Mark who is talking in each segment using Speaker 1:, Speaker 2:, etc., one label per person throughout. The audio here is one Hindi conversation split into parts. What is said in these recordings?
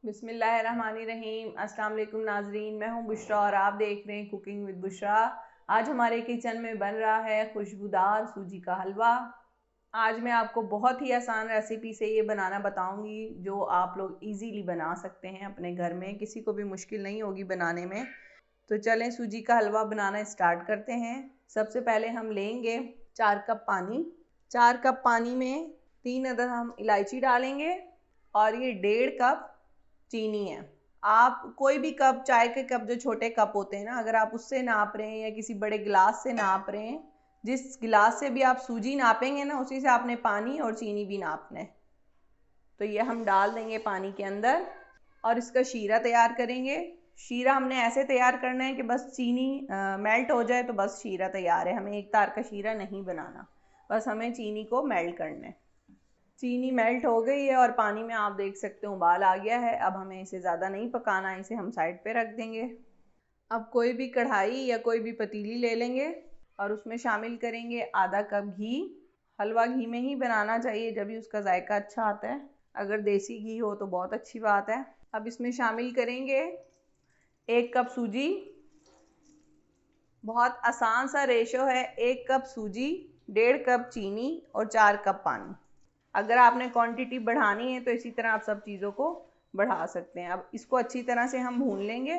Speaker 1: बिस्मिल्लाहिर्रहमानिर्रहीम। अस्सलाम वालेकुम नाजरीन, मैं हूं बुशरा और आप देख रहे हैं कुकिंग विद बुशरा। आज हमारे किचन में बन रहा है खुशबूदार सूजी का हलवा। आज मैं आपको बहुत ही आसान रेसिपी से ये बनाना बताऊंगी जो आप लोग इजीली बना सकते हैं अपने घर में, किसी को भी मुश्किल नहीं होगी बनाने में। तो चलें सूजी का हलवा बनाना स्टार्ट करते हैं। सबसे पहले हम लेंगे 4 कप पानी। 4 कप पानी में 3 अदद हम इलायची डालेंगे और ये 1.5 कप चीनी है। आप कोई भी कप, चाय के कप जो छोटे कप होते हैं ना, अगर आप उससे नाप रहे हैं या किसी बड़े गिलास से नाप रहे हैं, जिस गिलास से भी आप सूजी नापेंगे ना, उसी से आपने पानी और चीनी भी नापना है। तो ये हम डाल देंगे पानी के अंदर और इसका शीरा तैयार करेंगे। शीरा हमने ऐसे तैयार करना है कि बस चीनी मेल्ट हो जाए तो बस शीरा तैयार है। हमें एक तार का शीरा नहीं बनाना, बस हमें चीनी को मेल्ट करना है। चीनी मेल्ट हो गई है और पानी में आप देख सकते हो उबाल आ गया है। अब हमें इसे ज़्यादा नहीं पकाना, इसे हम साइड पे रख देंगे। अब कोई भी कढ़ाई या कोई भी पतीली ले लेंगे और उसमें शामिल करेंगे आधा कप घी। हलवा घी में ही बनाना चाहिए, जब भी उसका जायका अच्छा आता है। अगर देसी घी हो तो बहुत अच्छी बात है। अब इसमें शामिल करेंगे 1 कप सूजी। बहुत आसान सा रेशो है, 1 कप सूजी, 1.5 कप चीनी और 4 कप पानी। अगर आपने क्वांटिटी बढ़ानी है तो इसी तरह आप सब चीज़ों को बढ़ा सकते हैं। अब इसको अच्छी तरह से हम भून लेंगे।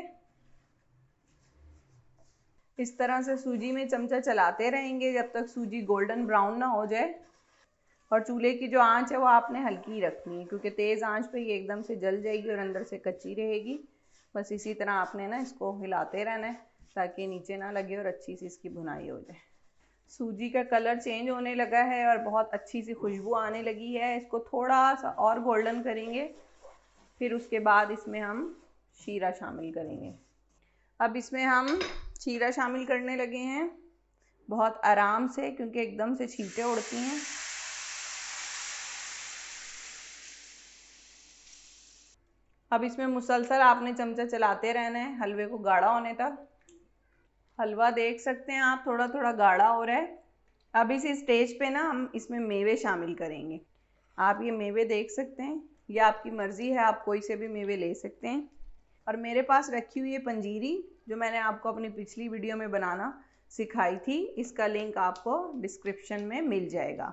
Speaker 1: इस तरह से सूजी में चमचा चलाते रहेंगे जब तक सूजी गोल्डन ब्राउन ना हो जाए। और चूल्हे की जो आंच है वो आपने हल्की रखनी है, क्योंकि तेज़ आंच पे ये एकदम से जल जाएगी और अंदर से कच्ची रहेगी। बस इसी तरह आपने ना इसको हिलाते रहना है ताकि नीचे ना लगे और अच्छी सी इसकी भुनाई हो जाए। सूजी का कलर चेंज होने लगा है और बहुत अच्छी सी खुशबू आने लगी है। इसको थोड़ा सा और गोल्डन करेंगे, फिर उसके बाद इसमें हम शीरा शामिल करेंगे। अब इसमें हम शीरा शामिल करने लगे हैं बहुत आराम से, क्योंकि एकदम से छींटे उड़ती हैं। अब इसमें मुसलसल आपने चमचा चलाते रहना है हलवे को गाढ़ा होने तक। हलवा देख सकते हैं आप थोड़ा थोड़ा गाढ़ा हो रहा है। अब इस स्टेज पे ना हम इसमें मेवे शामिल करेंगे। आप ये मेवे देख सकते हैं, ये आपकी मर्ज़ी है, आप कोई से भी मेवे ले सकते हैं। और मेरे पास रखी हुई है पंजीरी, जो मैंने आपको अपनी पिछली वीडियो में बनाना सिखाई थी। इसका लिंक आपको डिस्क्रिप्शन में मिल जाएगा।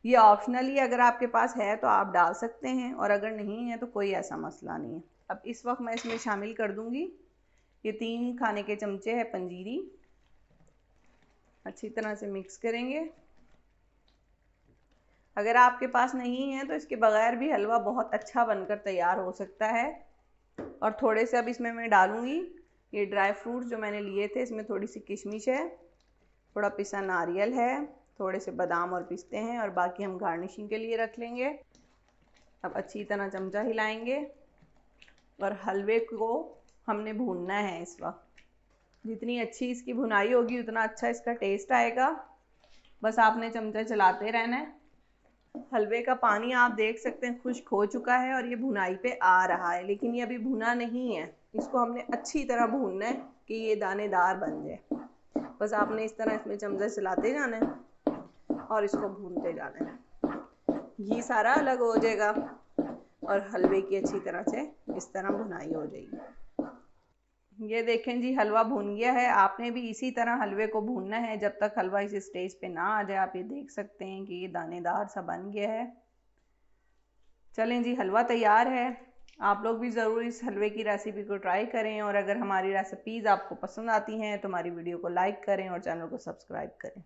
Speaker 1: ये ऑप्शनली अगर आपके पास है तो आप डाल सकते हैं, और अगर नहीं है तो कोई ऐसा मसला नहीं है। अब इस वक्त मैं इसमें शामिल कर दूँगी ये 3 खाने के चमचे है पंजीरी। अच्छी तरह से मिक्स करेंगे। अगर आपके पास नहीं है तो इसके बगैर भी हलवा बहुत अच्छा बनकर तैयार हो सकता है। और थोड़े से अब इसमें मैं डालूँगी ये ड्राई फ्रूट जो मैंने लिए थे। इसमें थोड़ी सी किशमिश है, थोड़ा पिसा नारियल है, थोड़े से बादाम और पिस्ते हैं, और बाकी हम गार्निशिंग के लिए रख लेंगे। अब अच्छी तरह चमचा हिलाएंगे और हलवे को हमने भूनना है इस वक्त। जितनी अच्छी इसकी भुनाई होगी उतना अच्छा इसका टेस्ट आएगा। बस आपने चमचा चलाते रहना है। हलवे का पानी आप देख सकते हैं खुश्क हो चुका है और ये भुनाई पे आ रहा है, लेकिन ये अभी भुना नहीं है। इसको हमने अच्छी तरह भूनना है कि ये दानेदार बन जाए। बस आपने इस तरह इसमें चमचा चलाते जाना है और इसको भूनते जाना है। घी सारा अलग हो जाएगा और हलवे की अच्छी तरह से इस तरह भुनाई हो जाएगी। ये देखें जी, हलवा भून गया है। आपने भी इसी तरह हलवे को भूनना है जब तक हलवा इस स्टेज पे ना आ जाए। आप ये देख सकते हैं कि ये दानेदार सा बन गया है। चलें जी, हलवा तैयार है। आप लोग भी ज़रूर इस हलवे की रेसिपी को ट्राई करें, और अगर हमारी रेसिपीज़ आपको पसंद आती हैं तो हमारी वीडियो को लाइक करें और चैनल को सब्सक्राइब करें।